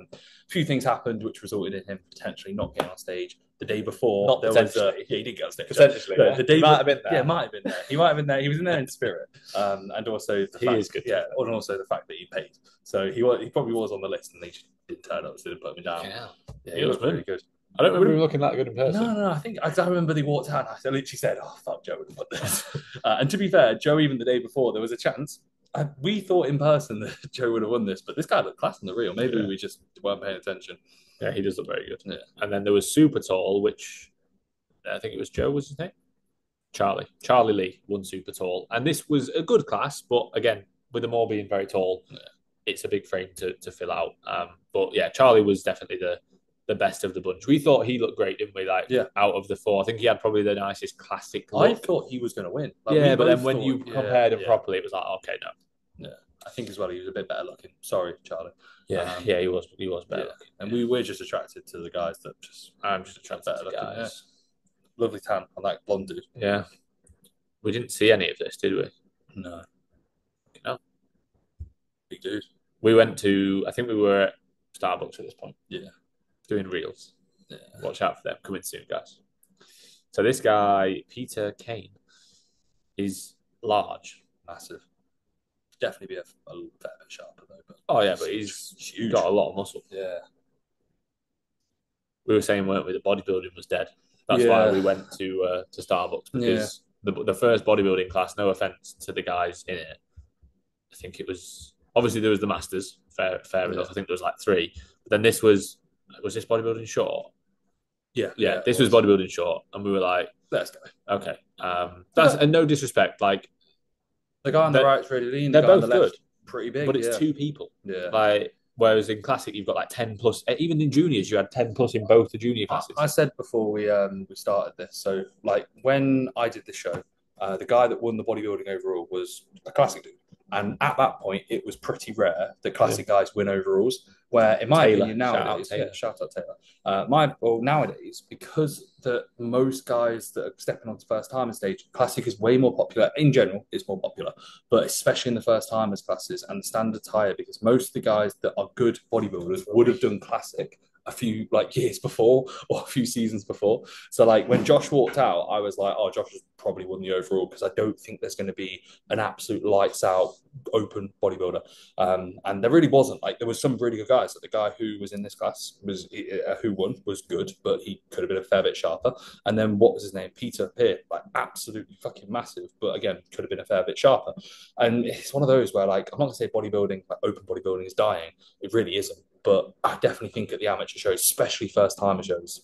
few things happened which resulted in him potentially not getting on stage. The day before, not potentially. He did get on stage. Potentially. The day might have been there. Yeah, might have been there. He might have been there. He was in there in spirit. And also he is good. Yeah, and also the fact that he paid. So he probably was on the list, and they just didn't turn up, so they put him down. Yeah, he was really good. I don't remember him looking that good in person. No. I think I remember they walked out and I literally said, "Oh fuck, Joe would have won this." And to be fair, Joe, even the day before, there was a chance. We thought in person that Joe would have won this, but this guy looked class in the real. Maybe we just weren't paying attention. Yeah, he does look very good. Yeah. And then there was super tall, which I think it was Joe was his name. Charlie Lee won super tall, and this was a good class, but again, with them all being very tall, it's a big frame to fill out. But yeah, Charlie was definitely the best of the bunch. We thought he looked great, didn't we? Out of the 4, I think he had probably the nicest classic look. I thought he was going to win. But then when you compared him properly, it was like, okay, no. Yeah, I think as well he was a bit better looking. Sorry, Charlie. Yeah, he was better looking. And we're just attracted to the guys that I'm just attracted to the guys. Yeah. Lovely tan on that blonde dude. Yeah. We didn't see any of this, did we? No. Big dude. We went to, I think we were at Starbucks at this point. Yeah. Doing reels. Yeah. Watch out for them. Coming soon, guys. So this guy, Peter Kane, is large. Massive. Definitely be a fair bit sharper though. But he's huge. Got a lot of muscle. Yeah. We were saying, weren't we, that bodybuilding was dead. That's why we went to Starbucks, because the first bodybuilding class, no offense to the guys in it, I think it was, obviously there was the masters, fair enough. I think there was like 3. But then this was this bodybuilding short? Yeah. This was bodybuilding short, and we were like, let's go. Okay. That's and no disrespect, like the guy on the right's really lean. They're both good, pretty big, but it's 2 people. Yeah. Like, whereas in classic you've got like 10 plus. Even in juniors, you had 10 plus in both the junior classes. I said before we started this. So like when I did the show, the guy that won the bodybuilding overall was a classic dude. And at that point, it was pretty rare that classic guys win overalls. Where, in my opinion, nowadays, shout out Taylor. Nowadays, because most guys that are stepping onto first timer stage, classic is way more popular. In general, it's more popular, but especially in the first timers classes, and the standard's higher because most of the guys that are good bodybuilders would have done classic a few years before or a few seasons before. So when Josh walked out, I was like, oh, Josh has probably won the overall, because I don't think there's going to be an absolute lights out open bodybuilder. And there really wasn't. There was some really good guys. The guy who was in this class who won was good, but he could have been a fair bit sharper. And then what was his name? Peter Peer, absolutely fucking massive, but again, could have been a fair bit sharper. And it's one of those where I'm not going to say bodybuilding, open bodybuilding is dying. It really isn't. But I definitely think at the amateur shows, especially first timer shows,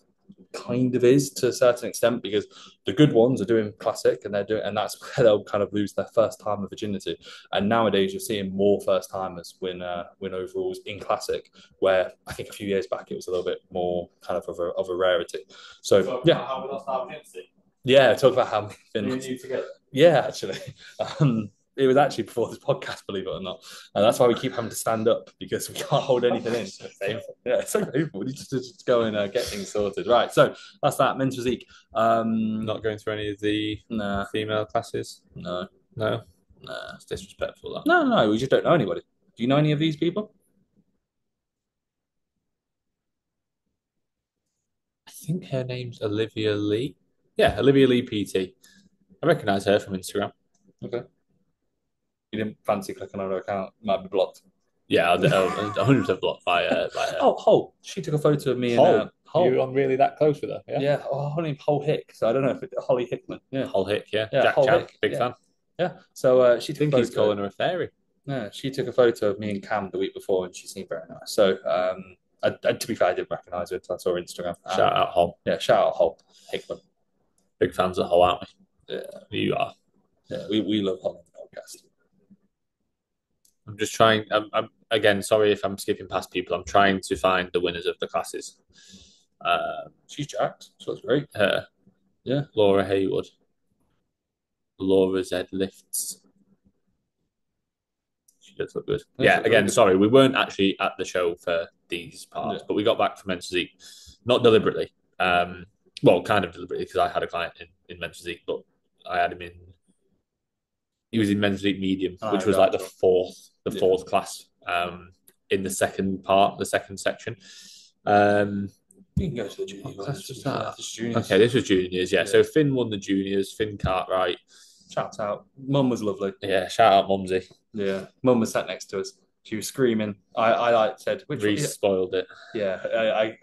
kind of is to a certain extent, because the good ones are doing classic and that's where they'll kind of lose their first time of virginity. And nowadays you're seeing more first timers win overalls in classic, where I think a few years back it was a little bit more kind of a rarity. So talk about how we lost our virginity. Yeah, talk about how we've been. Yeah, actually. It was actually before this podcast, believe it or not. And that's why we keep having to stand up because we can't hold anything in. So painful. Yeah, it's so painful. We need to just go and get things sorted. Right. So that's that. Men's physique. Not going through any of the female classes. No. No. Nah. It's disrespectful. That. No. We just don't know anybody. Do you know any of these people? I think her name's Olivia Lee. Yeah, Olivia Lee PT. I recognise her from Instagram. Okay. You didn't fancy clicking on her account? Might be blocked. Yeah, 100% blocked by her. Oh, Hull. She took a photo of me Hull. and Hull. You were on really that close with her? Yeah. Yeah. Oh, her name's Hull Hick. So I don't know if it's Holly Hickman. Yeah. Hull Hick. Yeah. Yeah. Jack Hull Chan, Hick. big Yeah. fan. Yeah. So she I took think a he's photo. calling her a fairy. Yeah, she took a photo of me and Cam the week before, and she seemed very nice. So, to be fair, I didn't recognise her until I saw her Instagram. Shout out Hull. Yeah, shout out Hull Hickman. Big fans of Hull, aren't we? Yeah, you are. Yeah, we love Hull on the podcast. I'm just trying. I'm again sorry if I'm skipping past people. I'm trying to find the winners of the classes. She's jacked, so that's great. Her, yeah, Laura Haywood, Laura Z lifts. She does look good. Yeah, again, sorry, we weren't actually at the show for these parts, but we got back from men's physique, not deliberately. Well, kind of deliberately because I had a client in men's physique, but I had him in. He was in men's physique medium, which was like the fourth class in the second part, the second section. You can go to the juniors. That's just that. Okay, this was juniors, yeah. So Finn won the juniors, Finn Cartwright. Shout out. Mum was lovely. Yeah, shout out Mumsy. Yeah, Mum was sat next to us. She was screaming. I said, which Reece spoiled it. Yeah,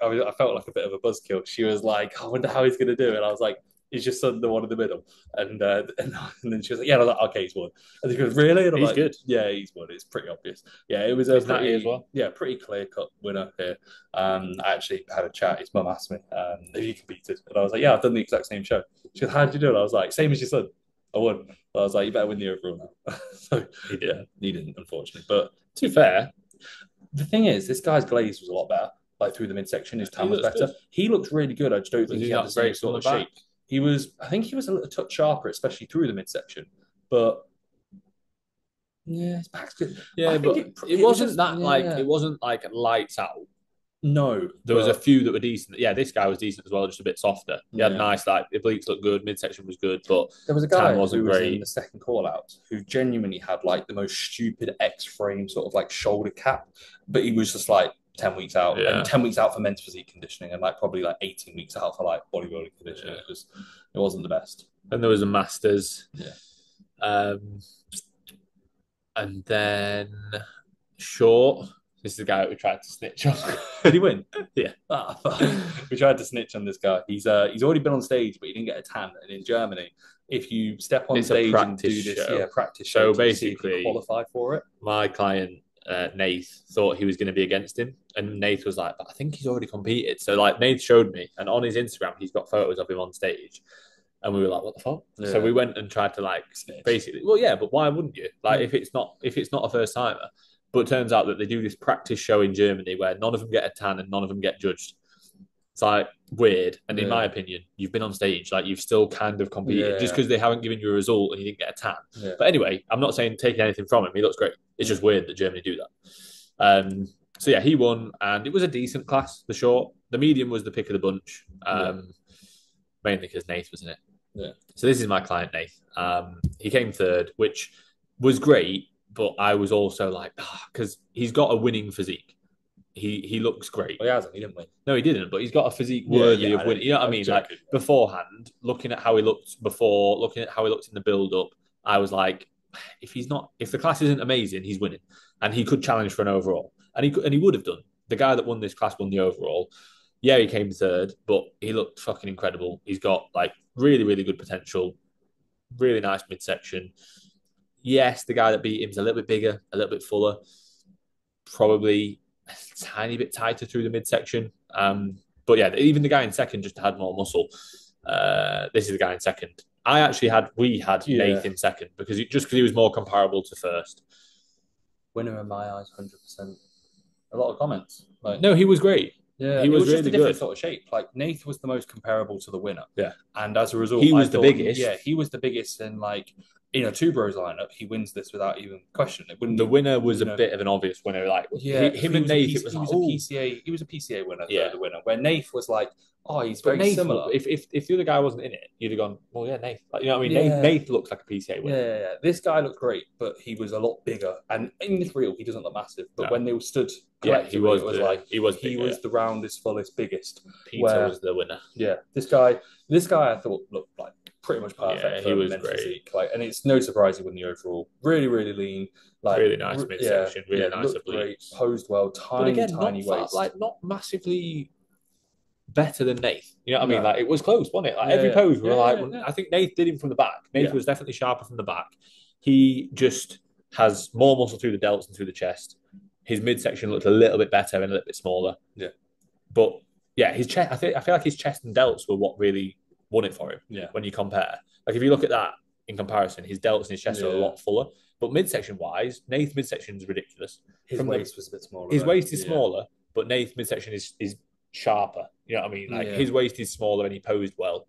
I felt like a bit of a buzzkill. She was like, I wonder how he's going to do it. And I was like, is your son the one in the middle? And then she was like, yeah, and I was like, okay, he's won. And he goes, really? And I'm he's like, good. Yeah, he's won. It's pretty obvious. Yeah, it was a pretty, as well. Yeah, pretty clear cut winner here. I actually had a chat. His mum asked me if he competed, and I was like, yeah, I've done the exact same show. She goes, how did you do it? I was like, same as your son. I won. I was like, you better win the overall now. So he did. Yeah, he didn't, unfortunately. But to be fair, the thing is, this guy's glaze was a lot better. Like through the midsection, his tan was better. Good. He looks really good. I just don't think he had the same sort of shape. I think he was a touch sharper, especially through the midsection. But yeah, his back's good. Yeah, but it wasn't it wasn't like lights out. No, there was a few that were decent. Yeah, this guy was decent as well, just a bit softer. He had nice, like the obliques looked good, midsection was good, but there was a guy who was in the second call out who genuinely had like the most stupid X-frame sort of like shoulder cap, but he was just like 10 weeks out and 10 weeks out for men's physique conditioning and like probably like 18 weeks out for like bodybuilding conditioning. It wasn't the best. And there was a masters. Yeah. And then short. This is the guy that we tried to snitch on. Did he win? Yeah. We tried to snitch on this guy. He's already been on stage, but he didn't get a tan. And in Germany, if you step on stage and do this, practice show. So basically, qualify for it. My client, Nath, thought he was going to be against him. And Nath was like, but I think he's already competed. So like Nath showed me, and on his Instagram, he's got photos of him on stage. And we were like, what the fuck? Yeah. So we went and tried to like snitch. Basically, well, yeah, but why wouldn't you? Like if it's not a first timer. But it turns out that they do this practice show in Germany where none of them get a tan and none of them get judged. It's like weird. And in my opinion, you've been on stage, like you've still kind of competed just because they haven't given you a result and you didn't get a tan. Yeah. But anyway, I'm not saying taking anything from him. He looks great. It's just weird that Germany do that. So yeah, he won and it was a decent class, the short. The medium was the pick of the bunch, mainly because Nath was in it. Yeah. So this is my client, Nath. He came third, which was great. But I was also like, because he's got a winning physique. He looks great. Well, he hasn't. He didn't win. No, he didn't. But he's got a physique worthy of winning. You know what I mean? Like beforehand, looking at how he looked before, looking at how he looked in the build-up, I was like, if the class isn't amazing, he's winning, and he could challenge for an overall, and he would have done. The guy that won this class won the overall. Yeah, he came third, but he looked fucking incredible. He's got like really, really good potential. Really nice midsection. Yes, the guy that beat him is a little bit bigger, a little bit fuller, probably a tiny bit tighter through the midsection. But yeah, even the guy in second just had more muscle. This is the guy in second. We had Nath in second because he was more comparable to first. Winner in my eyes, 100%. A lot of comments. No, he was great. Yeah, he was really just a different sort of shape. Like Nath was the most comparable to the winner. Yeah, and as a result, he was the biggest. Yeah, he was the biggest, and like in a two bros lineup, he wins this without even questioning it. Wouldn't The you? winner was a bit of an obvious winner. Like Yeah, him and Nath, it was he like, was a oh, PCA. He was a PCA winner, yeah. the winner. Where Nath was like, oh, he's But very Nath, similar. if the other guy wasn't in it, you'd have gone, well, yeah, Nath. Like, you know what I mean? Yeah, Nath looks like a PCA winner. yeah. This guy looked great, but he was a lot bigger. And in this reel, he doesn't look massive. But No. when they were stood Yeah, collectively, it was like he was he bigger, was the roundest, fullest, biggest. Peter was the winner. Yeah, this guy, I thought looked like pretty much perfect for he was men's great. physique. Like, and it's no surprise he won the overall. Really, really lean. Like, really nice midsection. Really nice looked great. Posed well. Tiny waist. Not massively better than Nath. You know what I mean? No. Like it was close, wasn't it? Like Yeah, every pose, we were like, yeah. I think Nath did him from the back. Nath Yeah. was definitely sharper from the back. He just has more muscle through the delts and through the chest. His midsection looked a little bit better and a little bit smaller. Yeah. But yeah, his chest. I feel like his chest and delts were what really won it for him. Yeah. When you compare, like if you look at that in comparison, his delts and his chest are a lot fuller. But midsection wise, Nath's midsection is ridiculous. His waist was a bit smaller. His waist is smaller, but Nath's midsection is sharper. You know what I mean? Like his waist is smaller and he posed well,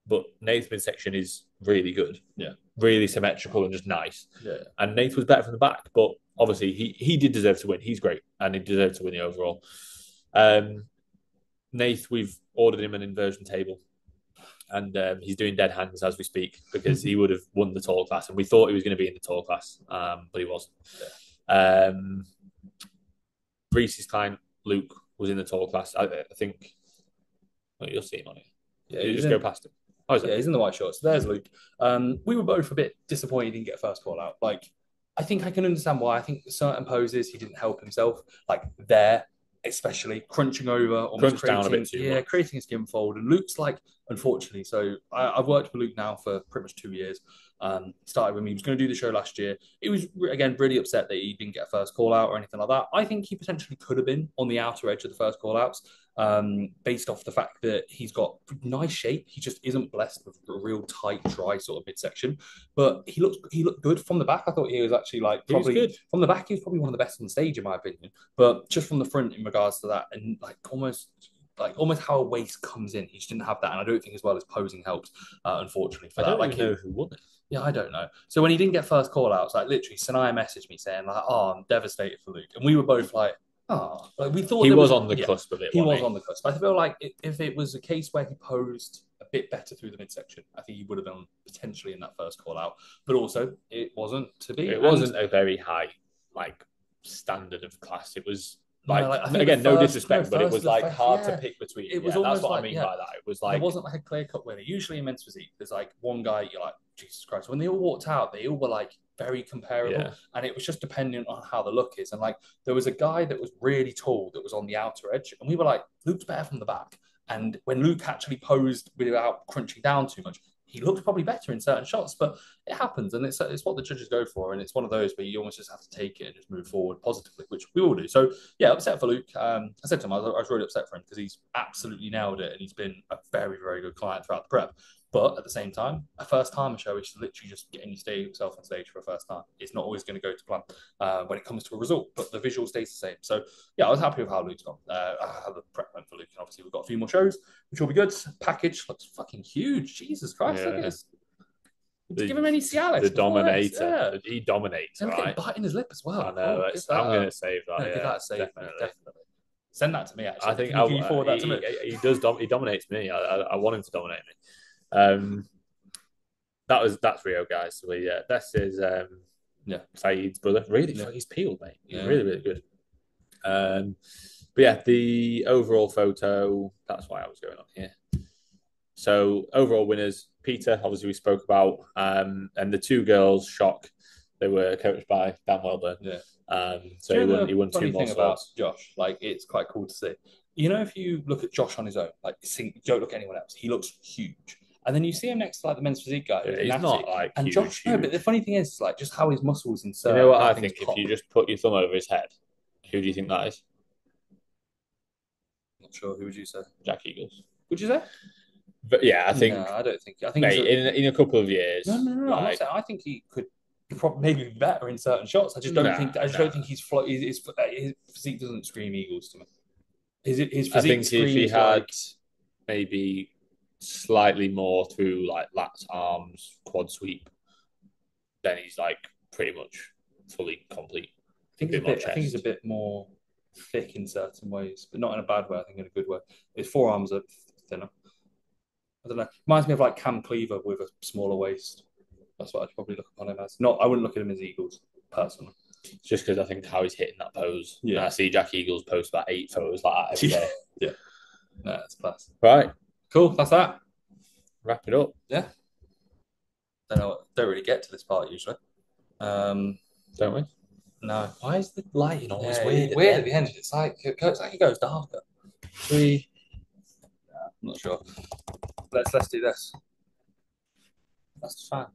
but Nath's midsection is really good. Yeah. Really symmetrical and just nice. Yeah. And Nath was better from the back, but obviously he did deserve to win. He's great and he deserved to win the overall. Nath, we've ordered him an inversion table. And he's doing dead hangs as we speak because he would have won the tall class, and we thought he was going to be in the tall class, but he wasn't. Yeah. Reese's client Luke was in the tall class. I think you'll see him on it. Yeah, you just go past him. Oh, yeah, he's in the white shorts. There's Luke. We were both a bit disappointed he didn't get a first call out. Like, I think I can understand why. I think certain poses he didn't help himself. Like there, especially crunching over, almost down a bit too much. Creating a skin fold. And Luke's like, unfortunately, so I've worked with Luke now for pretty much 2 years. Started with me. He was going to do the show last year. He was again really upset that he didn't get a first call out or anything like that. I think he potentially could have been on the outer edge of the first call outs, based off the fact that he's got nice shape. He just isn't blessed with a real tight, dry sort of midsection. But he looked good from the back. I thought he was actually like probably good from the back. He was probably one of the best on the stage in my opinion. But just from the front in regards to that, and like almost how a waist comes in, he just didn't have that. And I don't think as well as posing helped, unfortunately for that. I don't know who won it. Yeah, I don't know. So when he didn't get first call outs, like literally, Sanaya messaged me saying like, "Oh, I'm devastated for Luke," and we were both like, "Oh," like we thought he was on the cusp of it. He was on the cusp. I feel like if it was a case where he posed a bit better through the midsection, I think he would have been potentially in that first call out. But also, it wasn't to be. It wasn't a very high like standard of class. It was. Again, no disrespect, but it was like hard to pick between. It was almost that's what I mean by that. It was like it wasn't like a clear cut winner. Usually in men's physique, there's like one guy you're like, Jesus Christ. When they all walked out, they all were like very comparable, and it was just dependent on how the look is. And like there was a guy that was really tall that was on the outer edge, and we were like, Luke's better from the back. And when Luke actually posed without crunching down too much, he looked probably better in certain shots, but it happens, and it's what the judges go for, and it's one of those where you almost just have to take it and just move forward positively, which we all do. So yeah, upset for Luke. I said to him, I was really upset for him because he's absolutely nailed it, and he's been a very, very good client throughout the prep. But at the same time, a first time show is literally just getting yourself on stage for a first time. It's not always going to go to plan when it comes to a result, but the visual stays the same. So yeah, I was happy with how Luke's gone, how the prep went for Luke. And obviously we've got a few more shows, which will be good. Package looks fucking huge. Jesus Christ, look at this. Give him any Cialis. The dominator. Yeah. He dominates, and right? Biting his lip as well. I know. I'm going to save that. Give that a save, definitely. Send that to me, actually. I think can you forward that to me? He does. He dominates me. I want him to dominate me. That's Rio, guys. So this is Saeed's brother. Really, he's peeled, mate. He's really, really good. But yeah, the overall photo. That's why I was going on here. So overall winners, Peter, obviously we spoke about, and the two girls, Shock, they were coached by Dan Welburn. Yeah. So he won 2 more thing about Josh, like it's quite cool to see. You know, if you look at Josh on his own, like don't look at anyone else, he looks huge. And then you see him next to like the men's physique guy. Yeah, he's not like and huge, Josh, huge. No, but the funny thing is like just how his muscles insert. You know what I think? If you just put your thumb over his head, who do you think that is? Not sure. Who would you say? Jack Eagles. Would you say? But yeah, I think. No, I don't think. I think mate, in a couple of years. No. Like, I think he could probably maybe be better in certain shots. I just don't think. I just don't think his physique doesn't scream Eagles to me. His physique. I think if he had maybe slightly more through like lats, arms, quad sweep, then he's like pretty much fully complete. I think he's a bit more thick in certain ways, but not in a bad way. I think in a good way. His forearms are thinner. I don't know. Reminds me of like Cam Cleaver with a smaller waist. That's what I'd probably look upon him as. Not, I wouldn't look at him as Eagles personally. Just because I think how he's hitting that pose. Yeah. And I see Jack Eagles post about 8 photos like that every day. Yeah. No, that's class. Right. Cool. That's that. Wrap it up. Yeah. Don't really get to this part usually. Don't we? No. Why is the lighting always weird? Weird at the end. It's like it goes darker. I'm not sure. Let's do this. That's fine.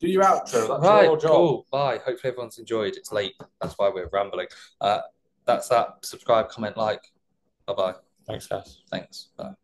Do your outro. That's Right, your job. cool. Bye. Hopefully everyone's enjoyed. It's late. That's why we're rambling. That's that. Subscribe, comment, like. Bye bye. Thanks, guys. Thanks. Bye.